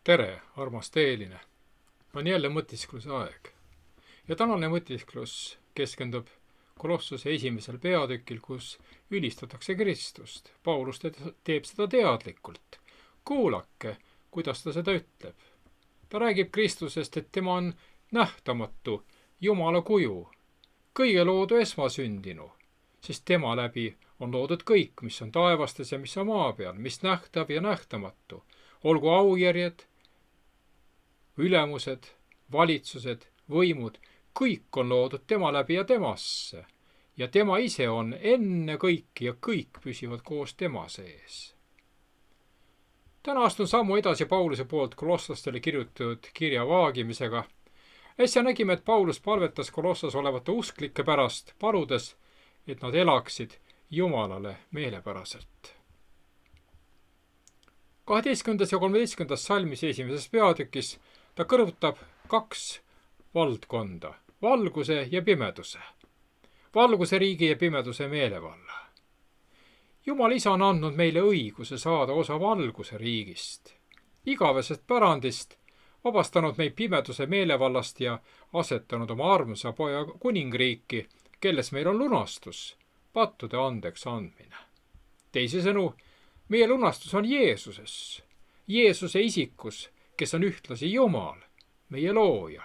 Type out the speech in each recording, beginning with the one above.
Tere, armas teeline! On jälle mõtiskluse aeg. Ja tänane mõtisklus keskendub Kolossuse esimesel peatükil, kus ülistatakse Kristust. Paulus teeb seda teadlikult. Kuulake, kuidas ta seda ütleb. Ta räägib Kristusest, et tema on nähtamatu, Jumala kuju, kõige loodu esmasündinu, sest tema läbi on loodud kõik, mis on taevastes ja mis on maa peal, mis nähtav ja nähtamatu. Olgu aujärjed, ülemused, valitsused, võimud, kõik on loodud tema läbi ja temasse. Ja tema ise on enne kõiki ja kõik püsivad koos tema sees. Täna astun sammu edasi Pauluse poolt kolosslastele kirjutatud kirja vaagimisega. Äsja nägime, et Paulus palvetas Kolossas olevate usklike pärast, paludes, et nad elaksid Jumalale meelepäraselt. 12. ja 13. salmis esimeses peatükis ta kõrvutab kaks valdkonda, valguse ja pimeduse. Valguse riigi ja pimeduse meelevalla. Jumal isa on andnud meile õiguse saada osa valguse riigist, igavesest pärandist, vabastanud meid pimeduse meelevallast ja asetanud oma armsa poja kuningriiki, kelles meil on lunastus, pattude andeks andmine. Teisisõnu, meie lunastus on Jeesuses, Jeesuse isikus, kes on ühtlasi Jumal, meie looja.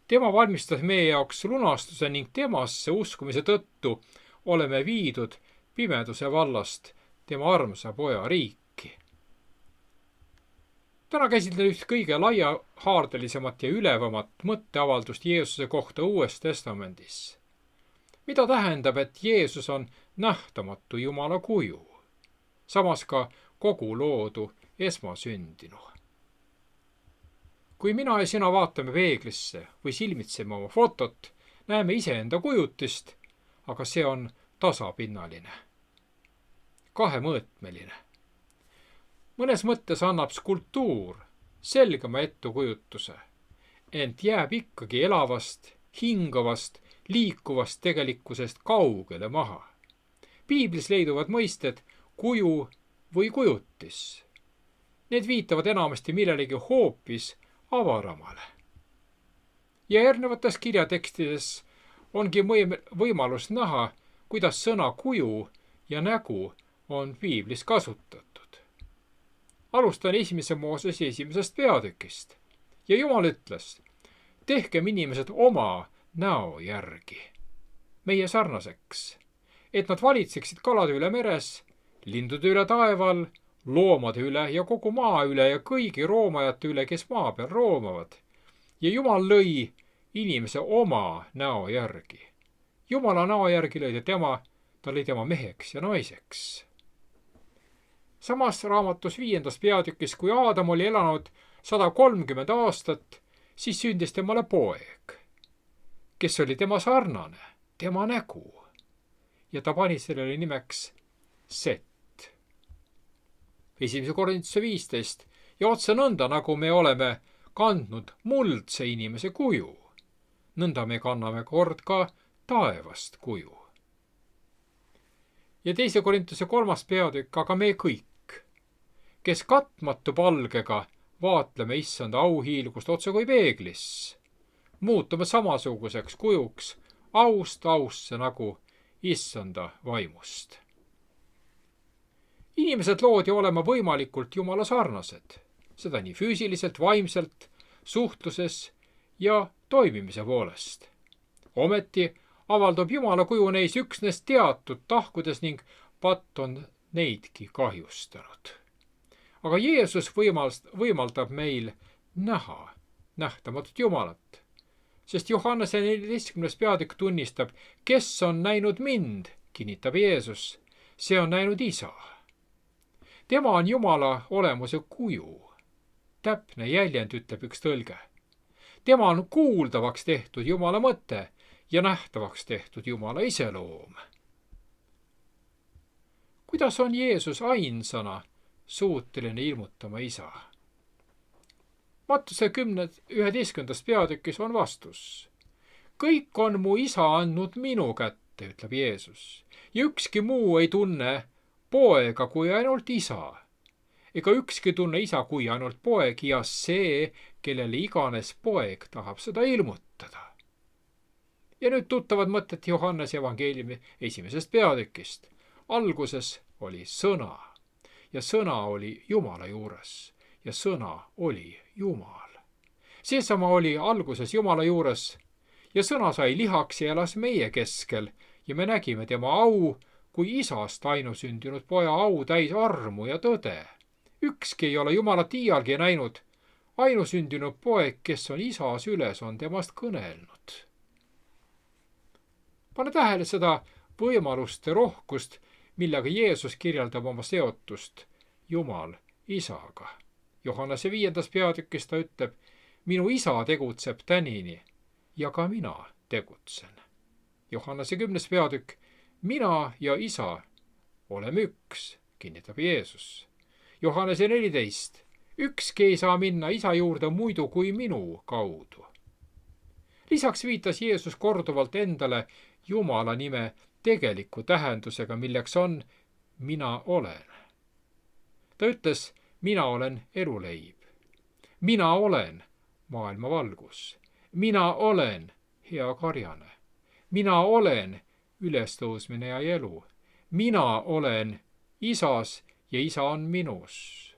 Tema valmistas meie jaoks lunastuse ning temasse uskumise tõttu oleme viidud pimeduse vallast tema armsa poja riiki. Täna käsitlen üht kõige laiahaardelisemat ja ülevamat mõtteavaldust Jeesuse kohta Uues Testamendis. Mida tähendab, et Jeesus on nähtamatu Jumala kuju, samas ka kogu loodu esmasündinu? Kui mina ja sina vaatame peeglisse või silmitseme oma fotot, näeme iseenda kujutist, aga see on tasapinnaline, kahemõõtmeline. Mõnes mõttes annab skulptuur selgema ettekujutuse, ent jääb ikkagi elavast, hingavast, liikuvast tegelikkusest kaugele maha. Piiblis leiduvad mõisted kuju või kujutis. Need viitavad enamasti millelegi hoopis avaramale. Ja järgnevates kirjatekstides ongi võimalus näha, kuidas sõna kuju ja nägu on piiblis kasutatud. Alustan 1. Moosese 1. peatükist. Ja Jumal ütles, tehkem inimesed oma näo järgi, meie sarnaseks, et nad valitseksid kalade üle meres, lindude üle taeval, loomade üle ja kogu maa üle ja kõigi roomajate üle, kes maa peal roomavad. Ja Jumal lõi inimese oma näo järgi. Jumala näo järgi lõi ta lõi tema meheks ja naiseks. Samas raamatus 5. peatükis, kui Aadam oli elanud 130 aastat, siis sündis temale poeg, kes oli tema sarnane, tema nägu. Ja ta pani sellele nimeks Set. 1. Korintuse 15. Ja otse nõnda, nagu me oleme kandnud muldse inimese kuju, nõnda me kanname kord ka taevast kuju. Ja 2. Korintuse 3. peatükk, aga me kõik, kes katmatu palgega vaatleme issanda auhiilgust otse kui peeglis, muutume samasuguseks kujuks aust ausse nagu issanda vaimust. Inimesed loodi olema võimalikult Jumala sarnased, seda nii füüsiliselt, vaimselt, suhtluses ja toimimise poolest. Ometi avaldub Jumala kuju neis üksnes teatud tahkudes ning patt on neidki kahjustanud. Aga Jeesus võimaldab meil näha nähtamatut Jumalat, sest Johannese 14. peatükk tunnistab, kes on näinud mind, kinnitab Jeesus, see on näinud isa. Tema on Jumala olemuse kuju. Täpne jäljend, ütleb üks tõlge. Tema on kuuldavaks tehtud Jumala mõte ja nähtavaks tehtud Jumala iseloom. Kuidas on Jeesus ainsana suuteline ilmutama isa? Mattuse 11. peatükis on vastus. Kõik on mu isa andnud minu kätte, ütleb Jeesus, ja ükski muu ei tunne poega kui ainult isa. ega ükski tunne isa kui ainult poeg ja see, kellele iganes poeg tahab seda ilmutada. Ja nüüd tuttavad mõtted Johannese evangeeliumi 1. peatükist. Alguses oli sõna ja sõna oli Jumala juures ja sõna oli Jumal. Seesama oli alguses Jumala juures ja sõna sai lihaks ja elas meie keskel ja me nägime tema au kui isast ainusündinud poja au täis armu ja tõde. Ükski ei ole Jumalat iialgi näinud. Ainusündinud poeg, kes on isas üles, on temast kõnelnud. Pane tähele seda võimaluste rohkust, millega Jeesus kirjeldab oma seotust Jumal isaga. Johannese 5. peatükis ta ütleb, minu isa tegutseb tänini ja ka mina tegutsen. Johannese 10. peatükk, mina ja isa oleme üks, kinnitab Jeesus. Johannese 14. Ükski ei saa minna isa juurde muidu kui minu kaudu. Lisaks viitas Jeesus korduvalt endale Jumala nime tegeliku tähendusega, milleks on mina olen. Ta ütles, mina olen eluleib. Mina olen maailma valgus. Mina olen hea karjane. Mina olen ülestõusmine ja elu. Mina olen isas ja isa on minus.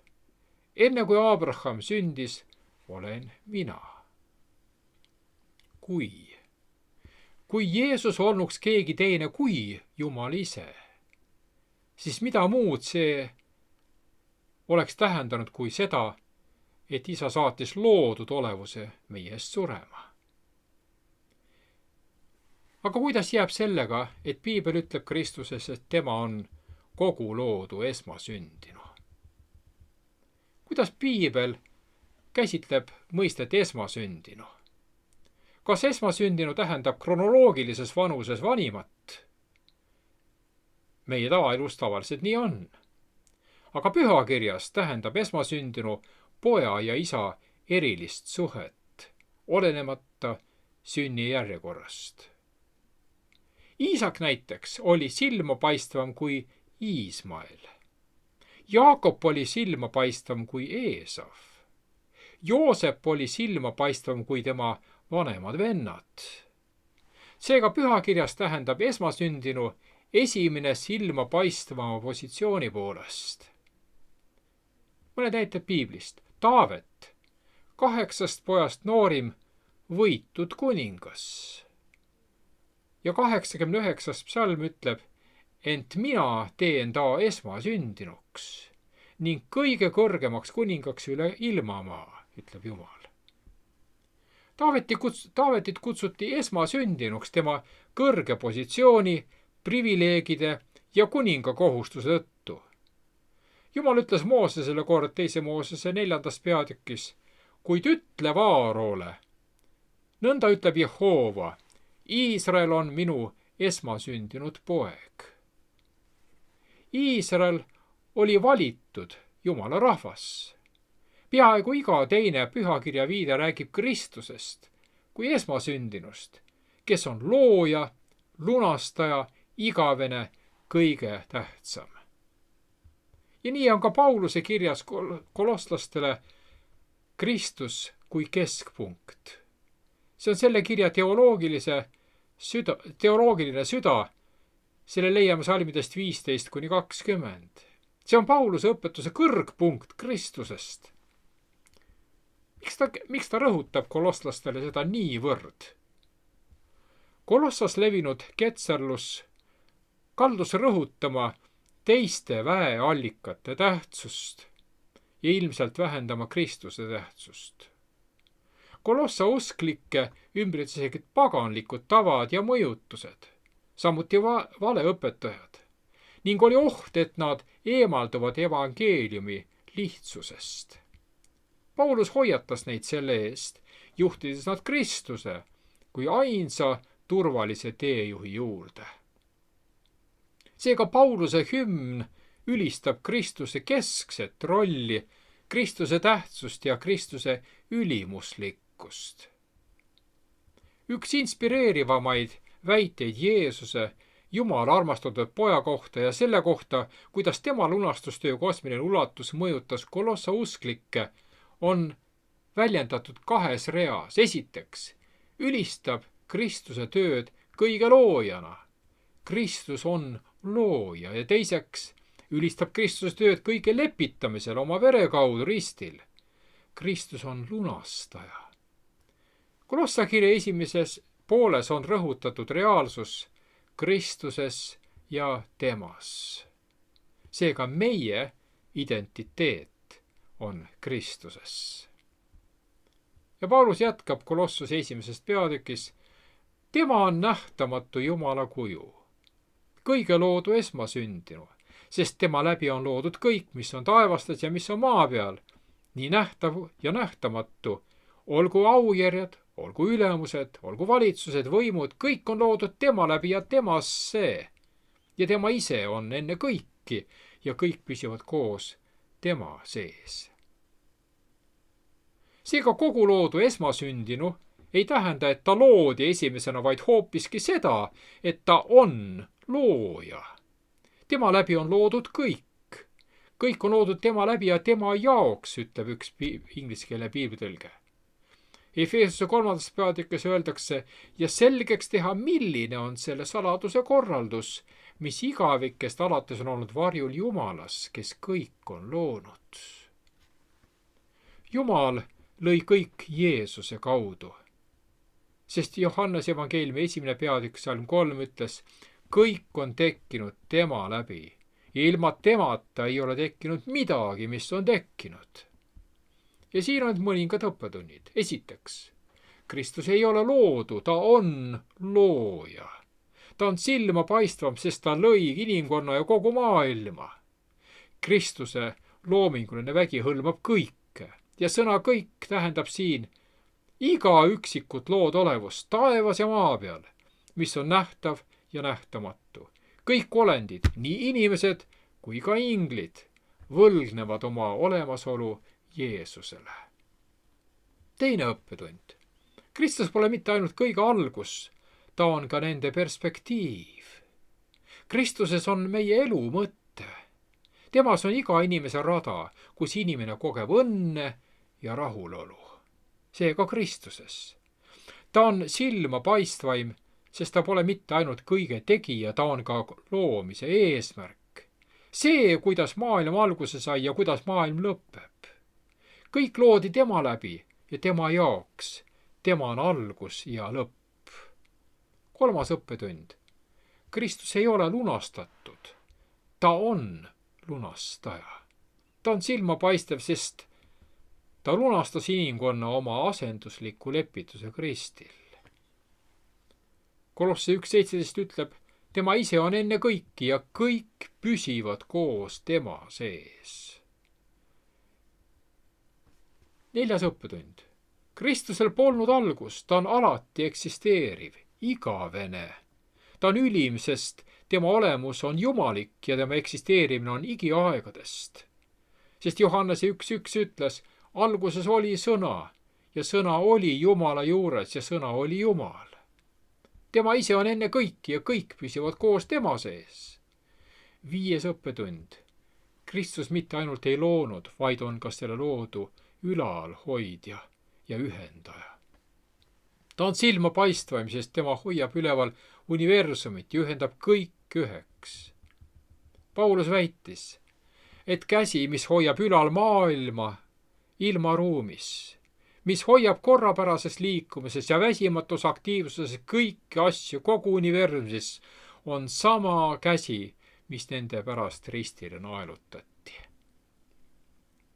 Enne kui Abraham sündis, olen mina. Kui Jeesus olnuks keegi teine kui Jumal ise, siis mida muud see oleks tähendanud kui seda, et isa saatis loodud olevuse meie eest surema. Aga kuidas jääb sellega, et Piibel ütleb Kristuses, et tema on kogu loodu esmasündinu? Kuidas Piibel käsitleb mõistet esmasündinu? Kas esmasündinu tähendab kronoloogilises vanuses vanimat? Meie tavaelus tavaliselt nii on. Aga pühakirjas tähendab esmasündinu poja ja isa erilist suhet, olenemata sünni järjekorrast. Iisak näiteks oli silmapaistvam kui Iismael. Jaakob oli silmapaistvam kui Eesav. Joosep oli silmapaistvam kui tema vanemad vennad. Seega pühakirjas tähendab esmasündinu esimene silmapaistvama positsiooni poolest. Mõned näited Piiblist. Taavet, 8 pojast noorim, võitud kuningas. Ja 89. psalm ütleb, ent mina teen ta esmasündinuks ning kõige kõrgemaks kuningaks üle ilmamaa, ütleb Jumal. Taavetit kutsuti esmasündinuks tema kõrge positsiooni, privileegide ja kuninga kohustuse tõttu. Jumal ütles Moosesele kord 2. Moosese 4. peatükis, kuid ütle Vaaroole, nõnda ütleb Jehova, Iisrael on minu esmasündinud poeg. Iisrael oli valitud Jumala rahvas. Peaaegu iga teine pühakirja viide räägib Kristusest kui esmasündinust, kes on looja, lunastaja, igavene, kõige tähtsam. Ja nii on ka Pauluse kirjas kolosslastele Kristus kui keskpunkt. See on selle kirja teoloogiline süda, selle leiame salmidest 15-20. See on Pauluse õpetuse kõrgpunkt Kristusest. Miks ta rõhutab kolosslastele seda niivõrd? Kolossas levinud ketserlus kaldus rõhutama teiste väeallikate tähtsust ja ilmselt vähendama Kristuse tähtsust. Kolossa usklikke ümbritsesid paganlikud tavad ja mõjutused, samuti valeõpetajad, ning oli oht, et nad eemalduvad evangeeliumi lihtsusest. Paulus hoiatas neid selle eest, juhtides nad Kristuse kui ainsa turvalise teejuhi juurde. Seega Pauluse hümn ülistab Kristuse keskset rolli, Kristuse tähtsust ja Kristuse ülimuslikkust. Üks inspireerivamaid väiteid Jeesuse Jumala armastatud poja kohta ja selle kohta, kuidas tema lunastustöö kosmiline ulatus mõjutas Kolossa usklikke, on väljendatud 2 reas. Esiteks, ülistab Kristuse tööd kõige loojana. Kristus on looja. Ja teiseks, ülistab Kristuse tööd kõige lepitamisel oma vere kaudu ristil. Kristus on lunastaja. Kolossa kirja esimeses pooles on rõhutatud reaalsus Kristuses ja temas. Seega meie identiteet on Kristuses. Ja Paulus jätkab Kolossuse 1. peatükis: tema on nähtamatu Jumala kuju, kõige loodu esmasündinu, sest tema läbi on loodud kõik, mis on taevastes ja mis on maa peal, nii nähtav ja nähtamatu, olgu aujärjed, olgu ülemused, olgu valitsused, võimud, kõik on loodud tema läbi ja temas see. Ja tema ise on enne kõiki ja kõik püsivad koos tema sees. Seega kogu loodu esmasündinu ei tähenda, et ta loodi esimesena, vaid hoopiski seda, et ta on looja. Tema läbi on loodud kõik. Kõik on loodud tema läbi ja tema jaoks, ütleb üks inglise keele piiblitõlge. Efeesuse 3. peatükis öeldakse: ja selgeks teha, milline on selle saladuse korraldus, mis igavikest alates on olnud varjul Jumalas, kes kõik on loonud. Jumal lõi kõik Jeesuse kaudu. Sest Johannes evangeeliumi 1. peatükk salm 3 ütles: kõik on tekkinud tema läbi. Ilma temata ei ole tekkinud midagi, mis on tekkinud. Ja siin on mõningad õppetunnid. Esiteks, Kristus ei ole loodu, ta on looja. Ta on silmapaistvam, sest ta lõi inimkonna ja kogu maailma. Kristuse loominguline vägi hõlmab kõike ja sõna kõik tähendab siin iga üksikut lood olevust taevas ja maa peal, mis on nähtav ja nähtamatu. Kõik olendid, nii inimesed kui ka inglid, võlgnevad oma olemasolu Jeesusele. Teine õppetund. Kristus pole mitte ainult kõige algus, ta on ka nende perspektiiv. Kristuses on meie elu mõte. Temas on iga inimese rada, kus inimene kogeb õnne ja rahulolu. Seega Kristuses. Ta on silmapaistvaim, sest ta pole mitte ainult kõige tegija, ta on ka loomise eesmärk. See, kuidas maailm alguse sai ja kuidas maailm lõpeb. Kõik loodi tema läbi ja tema jaoks. Tema on algus ja lõpp. Kolmas õppetund. Kristus ei ole lunastatud. Ta on lunastaja. Ta on silmapaistev, sest ta lunastas inimkonna oma asendusliku lepituse ristil. Kolosse 1.17 ütleb: tema ise on enne kõiki ja kõik püsivad koos tema sees. Neljas õppetund. Kristusel polnud algust, ta on alati eksisteeriv, igavene. Ta on ülim, sest tema olemus on jumalik ja tema eksisteerimine on igiaegadest. Sest Johannese 1.1 ütles: alguses oli sõna ja sõna oli Jumala juures ja sõna oli Jumal. Tema ise on enne kõiki ja kõik püsivad koos tema sees. Viies õppetund. Kristus mitte ainult ei loonud, vaid on ka selle loodu ülalhoidja ja ühendaja. Ta on silmapaistvaim, sest tema hoiab üleval universumit ja ühendab kõik üheks. Paulus väitis, et käsi, mis hoiab ülal maailma ilmaruumis, mis hoiab korrapärases liikumises ja väsimatus aktiivsuses kõiki asju kogu universumis, on sama käsi, mis nende pärast ristile naelutati.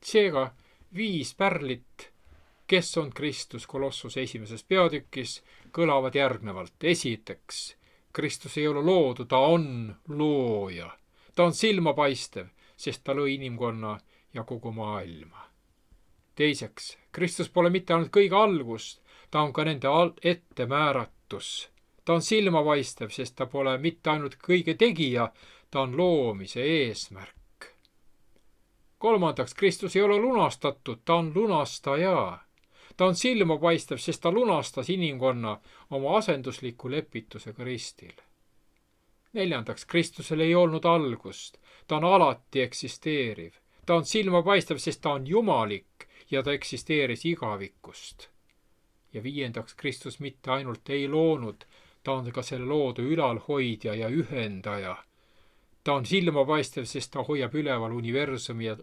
Seega 5 pärlit, kes on Kristus Kolossuse 1. peatükis, kõlavad järgnevalt. Esiteks, Kristus ei ole loodu, ta on looja. Ta on silmapaistev, sest ta lõi inimkonna ja kogu maailma. Teiseks, Kristus pole mitte ainult kõige algus, ta on ka nende ettemääratus. Ta on silmapaistev, sest ta pole mitte ainult kõige tegija, ta on loomise eesmärk. Kolmandaks, Kristus ei ole lunastatud, ta on lunastaja. Ta on silmapaistev, sest ta lunastas inimkonna oma asendusliku lepitusega ristil. 4. Kristusel ei olnud algust, ta on alati eksisteeriv. Ta on silmapaistev, sest ta on jumalik ja ta eksisteeris igavikust. Ja 5. Kristus mitte ainult ei loonud, ta on ka selle loodu ülalhoidja ja ühendaja. Ta on silmapaistev, sest ta hoiab üleval universumi ja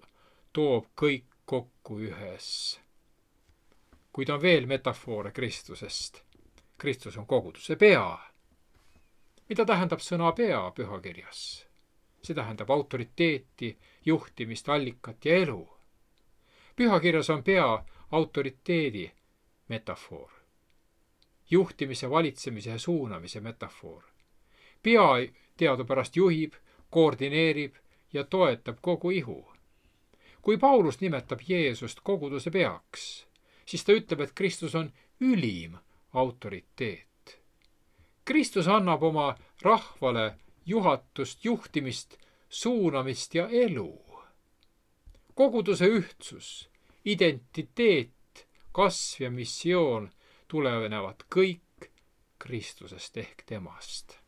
toob kõik kokku ühes. Kuid on veel metafoore Kristusest. Kristus on koguduse pea. Mida tähendab sõna pea pühakirjas? See tähendab autoriteeti, juhtimist, allikat ja elu. Pühakirjas on pea autoriteedi metafoor. Juhtimise, valitsemise ja suunamise metafoor. Pea teadupärast juhib, koordineerib ja toetab kogu ihu. Kui Paulus nimetab Jeesust koguduse peaks, siis ta ütleb, et Kristus on ülim autoriteet. Kristus annab oma rahvale juhatust, juhtimist, suunamist ja elu. Koguduse ühtsus, identiteet, kasv ja missioon tulenevad kõik Kristusest ehk temast.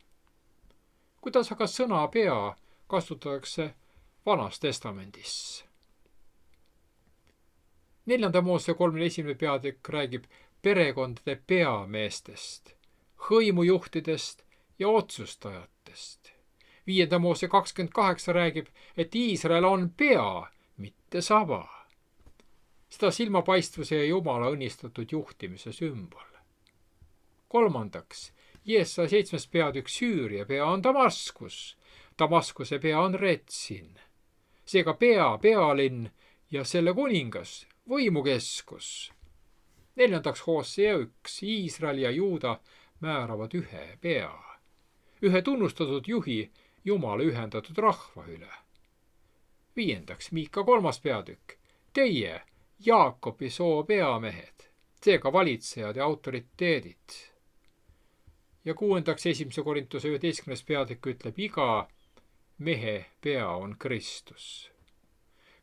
Kuidas aga sõna pea kasutatakse Vanas Testamendis? 4. Moose 31. peatükk räägib perekondade peameestest, hõimujuhtidest ja otsustajatest. 5. Moose 28 räägib, et Iisrael on pea, mitte saba. Seda silmapaistvuse ja Jumala õnnistatud juhtimise sümbol. 3. Jeesaja 7. peatükk Süüria pea on Damaskus. Damaskuse pea on Retsin. Seega pea, pealinn ja selle kuningas, võimukeskus. 4. Hosea 1. Iisrael ja Juuda määravad ühe pea. Ühe tunnustatud juhi Jumala ühendatud rahva üle. 5. Miika 3. peatükk. Teie, Jaakobi soo peamehed, seega valitsejad ja autoriteedid. Ja 6. 1. Korintuse 11. peatükk ütleb, iga mehe pea on Kristus.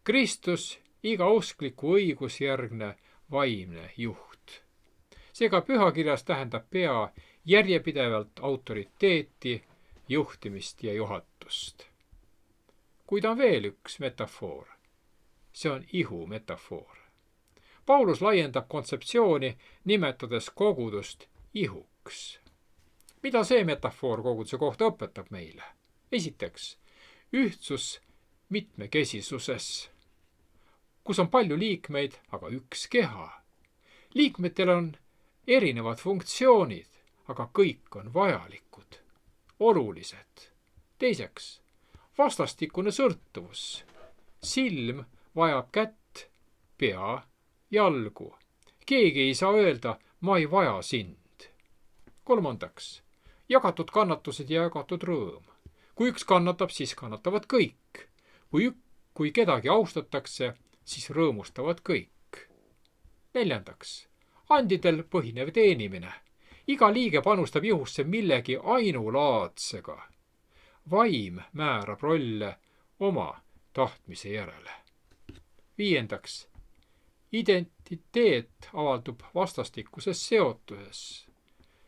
Kristus, iga uskliku õigusjärgne vaimne juht. Seega pühakirjas tähendab pea järjepidevalt autoriteeti, juhtimist ja juhatust. Kuid on veel üks metafoor. See on ihu metafoor. Paulus laiendab kontseptsiooni, nimetades kogudust ihuks. Mida see metafoor koguduse kohta õpetab meile? Esiteks, ühtsus mitmekesisuses, kus on palju liikmeid, aga üks keha. Liikmetel on erinevad funktsioonid, aga kõik on vajalikud, olulised. Teiseks, vastastikune sõltuvus. Silm vajab kätt, pea, jalgu. Keegi ei saa öelda, ma ei vaja sind. 3. Jagatud kannatused ja jagatud rõõm. Kui üks kannatab, siis kannatavad kõik. Kui kedagi austatakse, siis rõõmustavad kõik. 4. Andidel põhinev teenimine. Iga liige panustab ihusse millegi ainulaadsega. Vaim määrab rolle oma tahtmise järele. 5. Identiteet avaldub vastastikuses seotuses.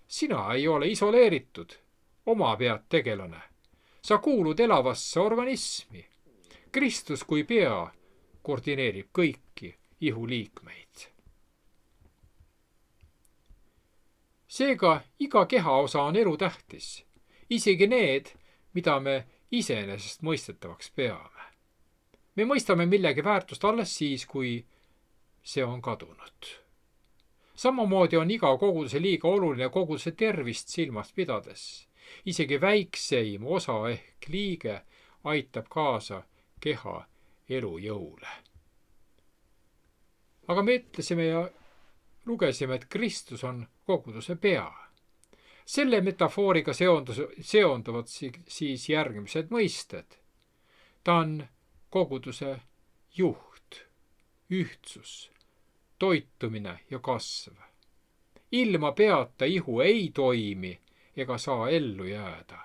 Sina ei ole isoleeritud, oma pead tegelane. Sa kuulud elavasse organismi. Kristus kui pea koordineerib kõiki ihuliikmeid. Seega iga kehaosa on elutähtis, isegi need, mida me iseenesestmõistetavaks peame. Me mõistame millegi väärtust alles siis, kui see on kadunud. Samamoodi on iga koguduse liiga oluline koguduse tervist silmast pidades. Isegi väikseim osa ehk liige aitab kaasa keha elujõule. Aga me ütlesime ja lugesime, et Kristus on koguduse pea. Selle metafooriga seonduvad siis järgmised mõisted. Ta on koguduse juht, ühtsus, toitumine ja kasv. Ilma peata ihu ei toimi ega saa ellu jääda.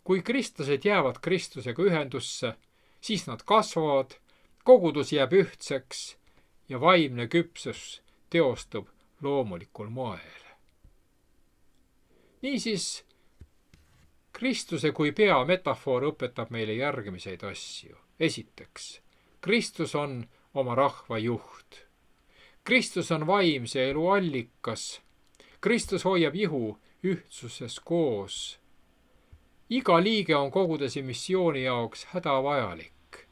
Kui kristlased jäävad Kristusega ühendusse, siis nad kasvavad, kogudus jääb ühtseks ja vaimne küpsus teostub loomulikul moel. Niisiis, Kristuse kui pea metafoor õpetab meile järgmiseid asju. Esiteks, Kristus on oma rahva juht. Kristus on vaimse elu allikas. Kristus hoiab ihu ühtsuses koos. Iga liige on koguduse missiooni jaoks hädavajalik.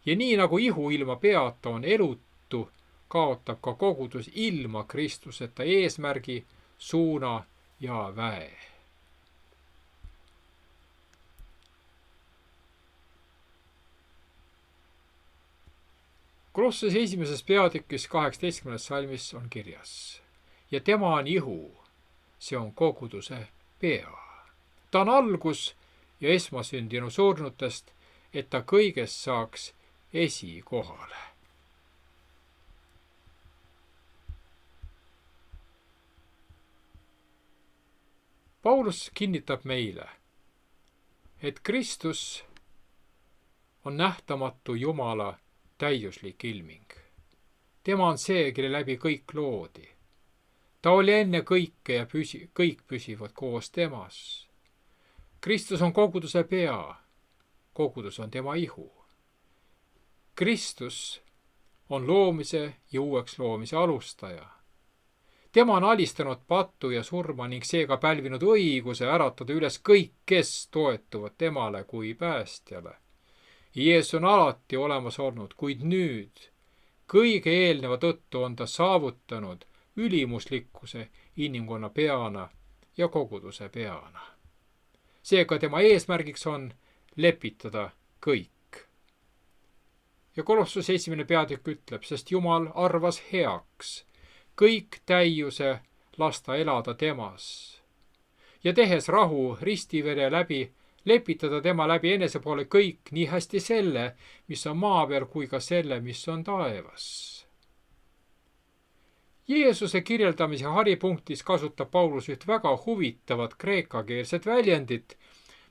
Ja nii nagu ihu ilma peata on elutu, kaotab ka kogudus ilma Kristuseta eesmärgi, suuna ja väe. Kolossese 1. peatükis 18. salmis on kirjas: ja tema on ihu, see on koguduse pea. Ta on algus ja esmasündinu surnutest, et ta kõigest saaks esikohale. Paulus kinnitab meile, et Kristus on nähtamatu Jumala täiuslik ilming. Tema on see, kelle läbi kõik loodi. Ta oli enne kõike ja kõik püsivad koos temas. Kristus on koguduse pea. Kogudus on tema ihu. Kristus on loomise ja uueks loomise alustaja. Tema on alistanud pattu ja surma ning seega pälvinud õiguse äratada üles kõik, kes toetuvad temale kui päästjale. Jeesus on alati olemas olnud, kuid nüüd kõige eelneva tõttu on ta saavutanud ülimuslikkuse inimkonna peana ja koguduse peana. Seega tema eesmärgiks on lepitada kõik. Ja Kolossese 1. peatükk ütleb, sest Jumal arvas heaks kõik täiuse lasta elada temas ja tehes rahu ristivere läbi, lepitada tema läbi enese poole kõik, nii hästi selle, mis on maa peal, kui ka selle, mis on taevas. Jeesuse kirjeldamise haripunktis kasutab Paulus üht väga huvitavat kreekakeelset väljendit,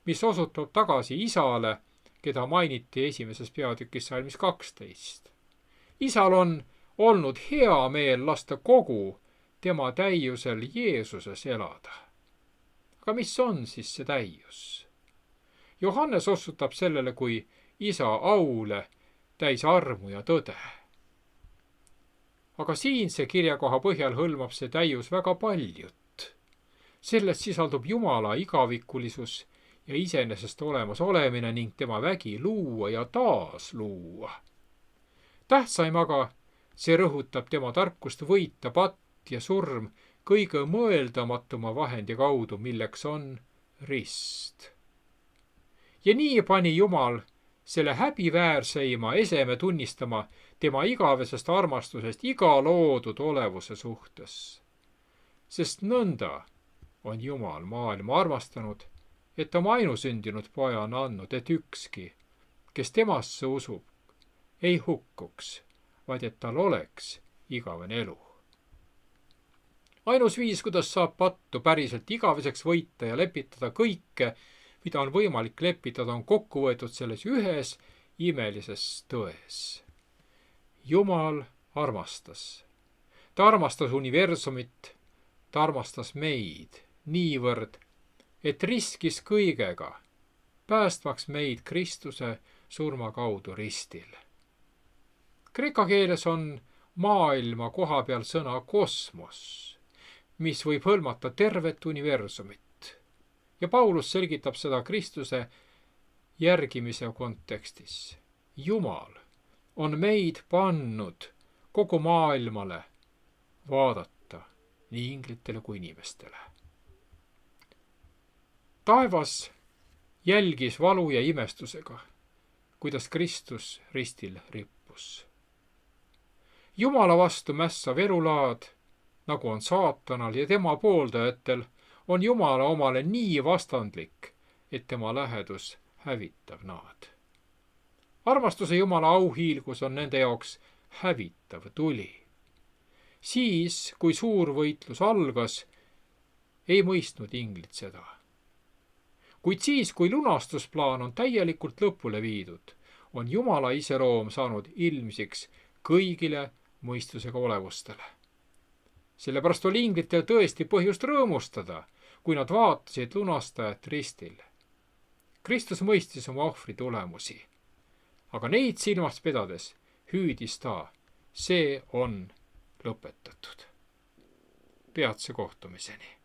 mis osutab tagasi isale, keda mainiti 1. peatükis salmis 12. Isal on olnud hea meel lasta kogu tema täiusel Jeesuses elada. Aga mis on siis see täius? Johannes osutab sellele kui isa aule täis armu ja tõde. Aga siinse kirjakoha põhjal hõlmab see täius väga paljut. Selles sisaldub Jumala igavikulisus ja iseenesest olemas olemine ning tema vägi luua ja taas luua. Tähtsaim aga see rõhutab tema tarkust võita patt ja surm kõige mõeldamatuma vahendi kaudu, milleks on rist. Ja nii pani Jumal selle häbiväärseima eseme tunnistama tema igavesest armastusest iga loodud olevuse suhtes. Sest nõnda on Jumal maailma armastanud, et oma ainusündinud poja on andnud, et ükski, kes temasse usub, ei hukkuks, vaid et tal oleks igavene elu. Ainus viis, kuidas saab pattu päriselt igaveseks võita ja lepitada kõike, mida on võimalik lepitada, on kokku võetud selles ühes imelises tões. Jumal armastas. Ta armastas universumit, ta armastas meid niivõrd, et riskis kõigega, päästmaks meid Kristuse surma kaudu ristil. Kreeka keeles on maailma koha peal sõna kosmos, mis võib hõlmata tervet universumit. Ja Paulus selgitab seda Kristuse järgimise kontekstis. Jumal on meid pannud kogu maailmale vaadata nii inglitele kui inimestele. Taevas jälgis valu ja imestusega, kuidas Kristus ristil rippus. Jumala vastu mässav elulaad, nagu on saatanal ja tema pooldajatel, on Jumala omale nii vastandlik, et tema lähedus hävitab nad. Armastuse Jumala auhiilgus on nende jaoks hävitav tuli. Siis, kui suur võitlus algas, ei mõistnud inglid seda. Kuid siis, kui lunastusplaan on täielikult lõpule viidud, on Jumala iseloom saanud ilmsiks kõigile mõistusega olevustele. Sellepärast oli inglitel tõesti põhjust rõõmustada, kui nad vaatasid lunastajat ristil. Kristus mõistis oma ohvri tulemusi, aga neid silmas pidades hüüdis ta, see on lõpetatud. Peatse kohtumiseni!